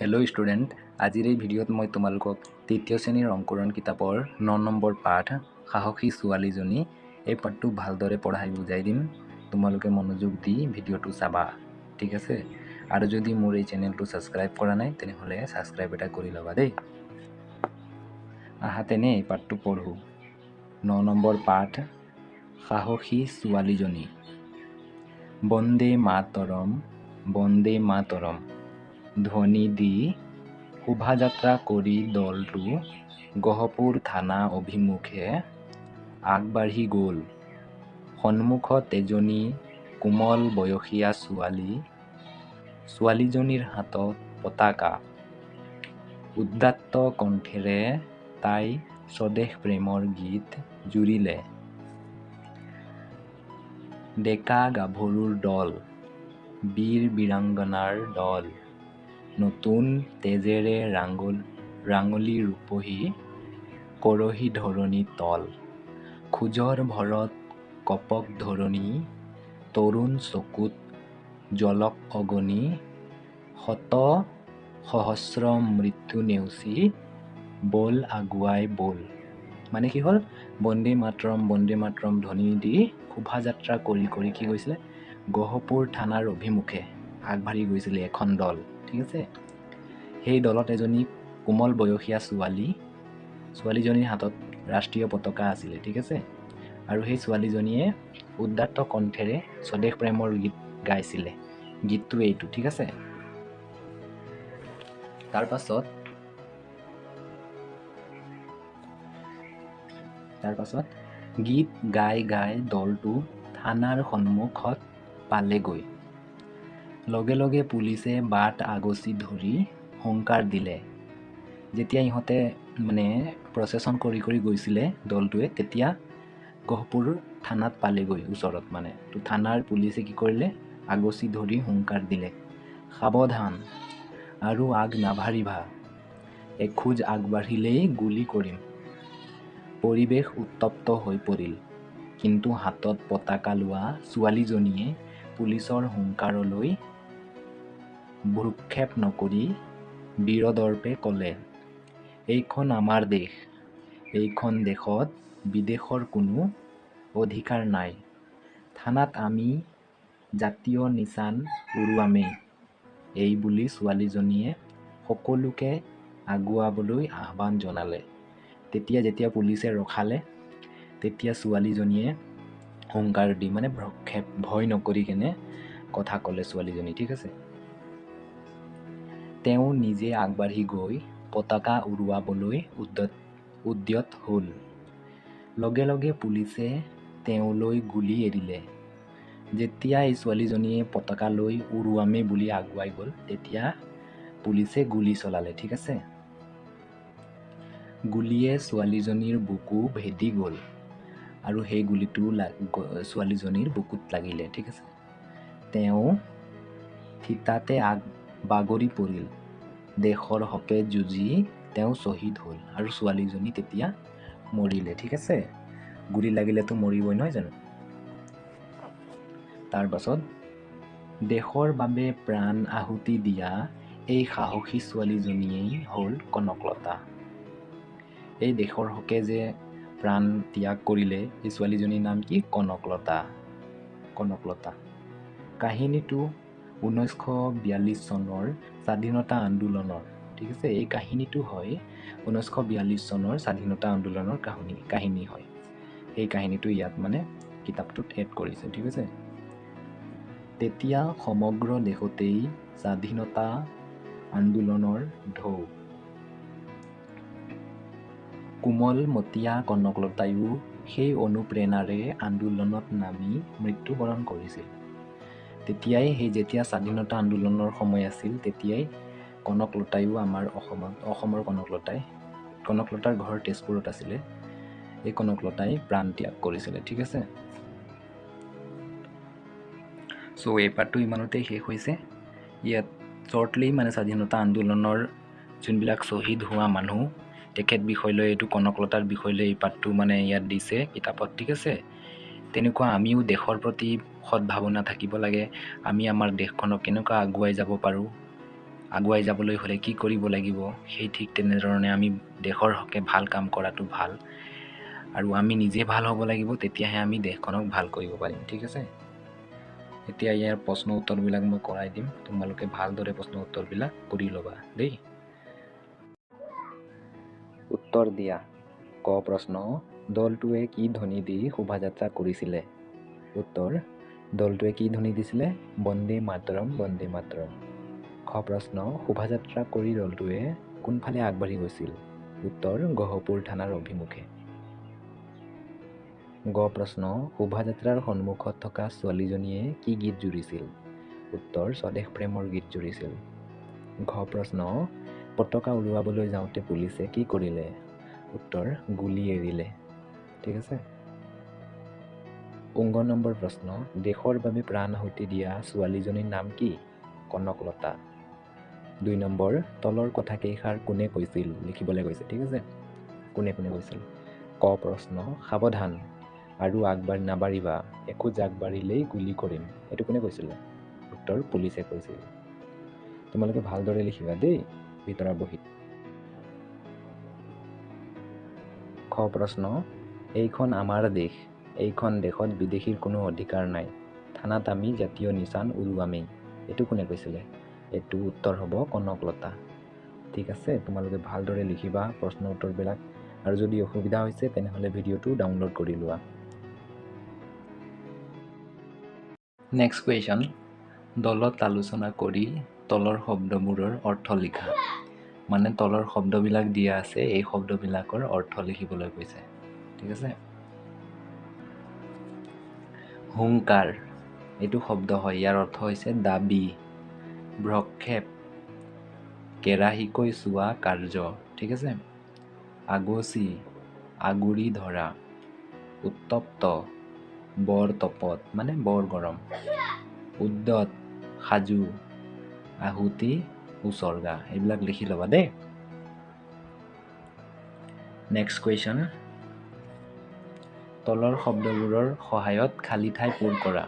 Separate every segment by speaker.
Speaker 1: Hello' student, আজিৰ এই ভিডিঅ'ত মই তোমালোকক তৃতীয় শ্ৰেণীৰ অংকুৰণ কিতাপৰ 9 নম্বৰ পাঠ সাহসী ছোৱালীজনী এই পাঠটো ভালদৰে পঢ়াই বুজাই দিম। তোমালোকে মনোযোগ দি ভিডিঅ'টো চাবা, ঠিক আছে? আৰু যদি মোৰ এই চেনেলটো ছাবস্ক্ৰাইব কৰা নাই তেনেহ'লে ছাবস্ক্ৰাইব এটা কৰি ল'বা দেই। আহা তেনে এই পাঠটো পঢ়োঁ। 9 নম্বৰ পাঠ সাহসী ছোৱালীজনী। বন্দে মাতৰম, বন্দে মাতৰম ধ্বনি দি শোভাযাত্ৰা কৰি দলটো গহপুৰ থানা অভিমুখে আগবাঢ়ি গ'ল। সন্মুখত এজনী কোমল বয়সীয়া ছোৱালী, ছোৱালীজনীৰ হাতত পতাকা। উদাত্ত কণ্ঠেৰে তাই স্বদেশ প্ৰেমৰ গীত জুৰিলে। ডেকা গাভৰুৰ দল, বীৰ বীৰাংগনাৰ দল, নতুন তেজেৰে ৰাঙলী ৰূপহী কৰহী ধৰণী তল, খোজৰ ভৰত কপক ধৰণী, তৰুণ চকুত জলক অগণি, শত সহস্ৰ মৃত্যু নেওচি বল আগুৱাই বল। মানে কি হ'ল, বন্দে মাতৰম ধ্বনি দি শোভাযাত্ৰা কৰি কি গৈছিলে, গহপুৰ থানাৰ অভিমুখে আগবাঢ়ি গৈছিলে এখন দল, ঠিক আছে? সেই দলত এজনী কোমল বয়সীয়া ছোৱালীজনীৰ হাতত ৰাষ্ট্ৰীয় পতাকা আছিলে, ঠিক আছে? আৰু সেই ছোৱালীজনীয়ে উদাত্ত কণ্ঠেৰে স্বদেশ প্ৰেমৰ গীত গাইছিলে। গীতটো এইটো, ঠিক আছে? তাৰ পাছত গীত গাই দলটো থানাৰ সন্মুখত পালেগৈ। লগে লগে পুলিচে বাট আগচি ধৰি হুংকাৰ দিলে। যেতিয়া ইহঁতে মানে প্ৰচেছন কৰি গৈছিলে দলটোৱে, তেতিয়া গহপুৰ থানাত পালেগৈ ওচৰত। মানে তো থানাৰ পুলিচে কি কৰিলে, আগচি ধৰি হুংকাৰ দিলে, সাৱধান আৰু আগ নাভাৰিবা, এখোজ আগবাঢ়িলেই গুলি কৰিম। পৰিৱেশ উত্তপ্ত হৈ পৰিল, কিন্তু হাতত পতাকা লোৱা ছোৱালীজনীয়ে পুলিচৰ হুংকাৰলৈ ভ্ৰূক্ষেপ নকৰি বীৰদৰ্পে ক'লে, এইখন আমাৰ দেশ, এইখন দেশত বিদেশৰ কোনো অধিকাৰ নাই। থানাত আমি জাতীয় নিচান উৰুৱামেই। এই বুলি ছোৱালীজনীয়ে সকলোকে আগুৱাবলৈ আহ্বান জনালে। যেতিয়া পুলিচে ৰখালে, তেতিয়া ছোৱালীজনীয়ে হুংকাৰ দি মানে ভয় নকৰি কেনে কথা ক'লে ছোৱালীজনী, ঠিক আছে? তেওঁ নিজে আগবাঢ়ি গৈ পতাকা উৰুৱাবলৈ উদ্যত হ'ল। লগে লগে পুলিচে তেওঁলৈ গুলী এৰিলে। যেতিয়া এই ছোৱালীজনীয়ে পতাকা লৈ উৰুৱামেই বুলি আগুৱাই গ'ল, তেতিয়া পুলিচে গুলী চলালে, ঠিক আছে? গুলীয়ে ছোৱালীজনীৰ বুকু ভেদি গ'ল আৰু সেই গুলীটো ছোৱালীজনীৰ বুকুত লাগিলে, ঠিক আছে? তেওঁ থিতাতে বাগৰি পৰিল। দেশৰ হকে যুঁজি তেওঁ শ্বহীদ হ'ল আৰু ছোৱালীজনী তেতিয়া মৰিলে, ঠিক আছে? গুলী লাগিলেতো মৰিবই, নহয় জানো? তাৰ পাছত দেশৰ বাবে প্ৰাণ আহুতি দিয়া এই সাহসী ছোৱালীজনীয়েই হ'ল কনকলতা। এই দেশৰ হকে যে প্ৰাণ ত্যাগ কৰিলে, এই ছোৱালীজনীৰ নাম কি? কনকলতা। কাহিনীটো 1942 চনৰ স্বাধীনতা আন্দোলনৰ, ঠিক আছে? এই কাহিনীটো হয় 1942 চনৰ স্বাধীনতা আন্দোলনৰ কাহিনী হয়। সেই কাহিনীটো ইয়াত মানে কিতাপটোত এড কৰিছে, ঠিক আছে? তেতিয়া সমগ্ৰ দেশতেই স্বাধীনতা আন্দোলনৰ ঢৌ। কোমলমতীয়া কনকলতায়ো সেই অনুপ্ৰেৰণাৰে আন্দোলনত নামি মৃত্যুবৰণ কৰিছিল। তেতিয়াই যেতিয়া স্বাধীনতা আন্দোলনৰ সময় আছিল, তেতিয়াই কনকলতায়ো আমাৰ অসমৰ কনকলতাৰ ঘৰ তেজপুৰত আছিলে। এই কনকলতাই প্ৰাণ ত্যাগ কৰিছিলে, ঠিক আছে? চ' এই পাঠটো ইমানতেই শেষ হৈছে। ইয়াত শ্বৰ্টলি মানে স্বাধীনতা আন্দোলনৰ যোনবিলাক শ্বহীদ হোৱা মানুহ, তেখেত বিষয় লৈ, এইটো কনকলতাৰ বিষয় লৈ এই পাঠটো মানে ইয়াত দিছে কিতাপত, ঠিক আছে? তেনেকুৱা আমিও দেশৰ প্ৰতি সদ্ভাৱনা থাকিব লাগে। আমি আমাৰ দেশখনক কেনেকুৱা আগুৱাই যাব পাৰোঁ, আগুৱাই যাবলৈ হ'লে কি কৰিব লাগিব, সেই ঠিক তেনেধৰণে আমি দেশৰ হকে ভাল কাম কৰাটো ভাল। আৰু আমি নিজে ভাল হ'ব লাগিব, তেতিয়াহে আমি দেশখনক ভাল কৰিব পাৰিম। ঠিক আছে, এতিয়া ইয়াৰ প্ৰশ্ন উত্তৰবিলাক মই কৰাই দিম, তোমালোকে ভালদৰে প্ৰশ্ন উত্তৰবিলাক কৰি ল'বা দেই। উত্তৰ দিয়া। ক প্ৰশ্ন, দলটোৱে কি ধ্বনি দি শোভাযাত্ৰা কৰিছিলে? উত্তৰ, দলটোৱে কি ধ্বনি দিছিলে? বন্দে মাতৰম, বন্দে মাতৰম। খ প্ৰশ্ন, শোভাযাত্ৰা কৰি দলটোৱে কোনফালে আগবাঢ়ি গৈছিল? উত্তৰ, গহপুৰ থানাৰ অভিমুখে। গ প্ৰশ্ন, শোভাযাত্ৰাৰ সন্মুখত থকা ছোৱালীজনীয়ে কি গীত জুৰিছিল? উত্তৰ, স্বদেশ প্ৰেমৰ গীত জুৰিছিল। ঘ প্ৰশ্ন, পতাকা উৰুৱাবলৈ যাওঁতে পুলিচে কি কৰিলে? উত্তৰ, গুলী এৰিলে। ঠিক আছে। ১ নম্বৰ প্ৰশ্ন, দেশৰ বাবে প্ৰাণ আহুতি দিয়া ছোৱালীজনীৰ নাম কি? কনকলতা। ২ নম্বৰ, তলৰ কথাকেইষাৰ কোনে কৈছিল? লিখিবলৈ কৈছে। ঠিক আছে, কোনে কোনে কৈছিল? ক প্ৰশ্ন, সাৱধান আৰু নাবাঢ়িবা, এখোজ আগবাঢ়িলেই গুলী কৰিম, এইটো কোনে কৈছিলে? উত্তৰ, পুলিচে কৈছিল। তোমালোকে ভালদৰে লিখিবা দেই ভিতৰৰ বহীত। খ প্ৰশ্ন, এইখন আমাৰ দেশ, এইখন দেশত বিদেশীৰ কোনো অধিকাৰ নাই, থানাত আমি জাতীয় নিচান উৰুৱামেই, এইটো কোনে কৈছিলে? এইটো উত্তৰ হ'ব কনকলতা। ঠিক আছে, তোমালোকে ভালদৰে লিখিবা প্ৰশ্ন উত্তৰবিলাক, আৰু যদি অসুবিধা হৈছে তেনেহ'লে ভিডিঅ'টো ডাউনলোড কৰি লোৱা। নেক্সট কুৱেশ্যন, দলত আলোচনা কৰি তলৰ শব্দবোৰৰ অৰ্থ লিখা। মানে তলৰ শব্দবিলাক দিয়া আছে, এই শব্দবিলাকৰ অৰ্থ লিখিবলৈ কৈছে। ঠিক আছে। হুংকাৰ, এইটো শব্দ হয়, ইয়াৰ অৰ্থ হৈছে দাবী। ভ্ৰক্ষেপ, কেৰাহীকৈ চোৱা কাৰ্য। ঠিক আছে। আগচি, আগুৰি ধৰা। উত্তপ্ত, বৰ তপত, মানে বৰ গৰম। উদ্যত, সাজু। আহুতি, উচৰ্গা। এইবিলাক লিখি ল'বা দেই। নেক্সট কুৱেশ্যন, তলৰ শব্দবোৰৰ সহায়ত খালী ঠাই পূৰ কৰা।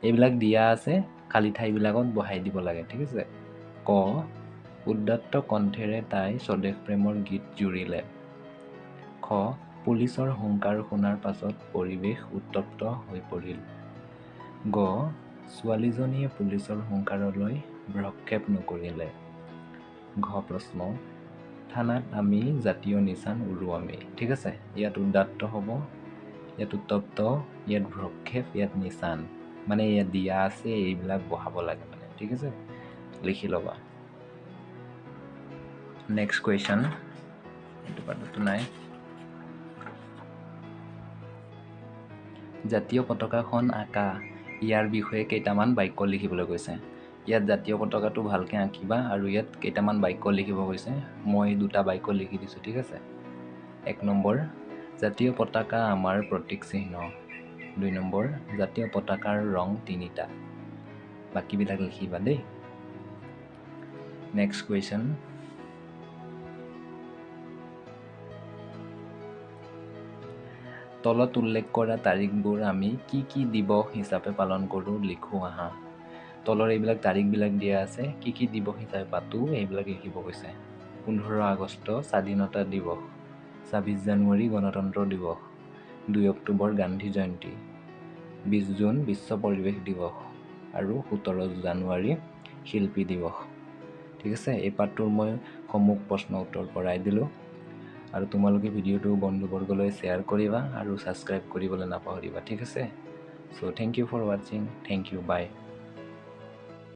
Speaker 1: এইবিলাক দিয়া আছে, খালী ঠাইবিলাকত বহাই দিব লাগে। ঠিক আছে। ক, উদাত্ত কণ্ঠেৰে তাই স্বদেশ প্ৰেমৰ গীত জুৰিলে। খ, পুলিচৰ হুংকাৰ শুনাৰ পাছত পৰিৱেশ উত্তপ্ত হৈ পৰিল। গ, ছোৱালীজনীয়ে পুলিচৰ হুংকাৰলৈ ভ্ৰক্ষেপ নকৰিলে। ঘ প্ৰশ্ন, থানাত আমি জাতীয় নিচান উৰুৱামেই। ঠিক আছে, ইয়াত উদাত্ত হ'ব, ইয়াত উত্তপ্ত, ইয়াত ভ্ৰক্ষেপ, ইয়াত নিচান, মানে ইয়াত দিয়া আছে, এইবিলাক বহাব লাগে মানে। ঠিক আছে, লিখি ল'বা। নেক্সট কুৱেশ্যন, এইটো পাৰ্টতো নাই। জাতীয় পতাকাখন আঁকা, ইয়াৰ বিষয়ে কেইটামান বাক্য লিখিবলৈ কৈছে। ইয়াত জাতীয় পতাকাটো ভালকৈ আঁকিবা, আৰু ইয়াত কেইটামান বাক্য লিখিব কৈছে। মই 2টা বাক্য লিখি দিছোঁ। ঠিক আছে। 1 নম্বৰ, জাতীয় পতাকা আমাৰ প্ৰতীক চিহ্ন। 2 নম্বৰ, জাতীয় পতাকাৰ ৰং 3টা। বাকীবিলাক লিখিবা দেই। নেক্সট কুৱেশ্যন, তলত উল্লেখ কৰা তাৰিখবোৰ আমি কি কি দিৱস হিচাপে পালন কৰোঁ লিখোঁ আহা। তলৰ এইবিলাক তাৰিখবিলাক দিয়া আছে, কি কি দিৱস হিচাপে পাতোঁ এইবিলাক লিখিব কৈছে। 15 আগষ্ট স্বাধীনতা দিৱস, 26 জানুৱাৰী গণতন্ত্ৰ দিৱস, 2 অক্টোবৰ গান্ধী জয়ন্তী, 20 জুন বিশ্ব পৰিৱেশ দিৱস, আৰু 17 জানুৱাৰী শিল্পী দিৱস। ঠিক আছে, এই পাঠটোৰ মই সমূহ প্ৰশ্ন উত্তৰ কৰাই দিলোঁ, আৰু তোমালোকে ভিডিঅ'টো বন্ধুবৰ্গলৈ শ্বেয়াৰ কৰিবা আৰু ছাবস্ক্ৰাইব কৰিবলৈ নাপাহৰিবা। ঠিক আছে। চ' থেংক ইউ ফৰ ৱাচিং, থেংক ইউ, বাই।